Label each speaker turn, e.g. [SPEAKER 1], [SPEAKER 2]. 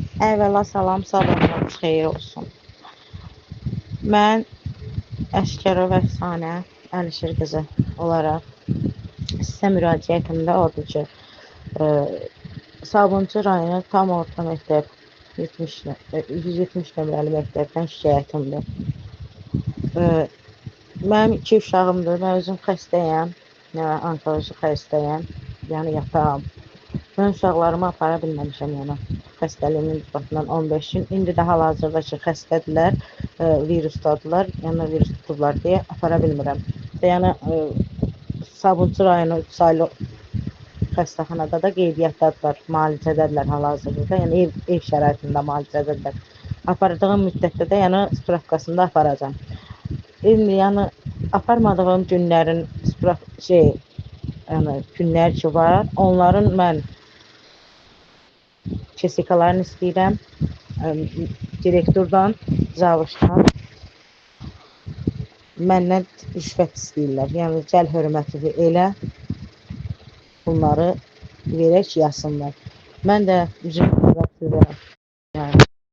[SPEAKER 1] Əvvəla salam, sabahınız xeyir olsun. Mən Əşkərov Əfsanə Əlişir qızı olaraq sizə müraciətimdə odur ki, Sabunçu rayonu tam orta məktəb 170 nömrəli məktəbdən şikayətimdir. Mənim 2 uşağımdır, mən özüm xəstəyəm, onkoloji xəstəyəm, yəni yatağım. Mən uşaqlarımı apara bilməmişəm, yəni xəstəliyimin batından 15 gün. İndi də hal-hazırda ki, xəstədirlər, virusdadılar, yəni virus tutublar deyə apara bilmirəm. Yəni Sabunçu rayonu 3 saylı xəstəxanada da qeydiyyatdadırlar, müalicədədirlər hal-hazırda, yəni ev şəraitində müalicədədirlər. Apardığım müddətdə də yəni spravkasında aparacam. Yəni aparmadığım günlərin yəni günlər ki var, onların mən kesikalarını istəyirəm direktordan, zavuşdan. Məndən rüşvət istəyirlər. Yəni gəl hörmətini elə, bunları verək, yasınlar. Mən də üzüm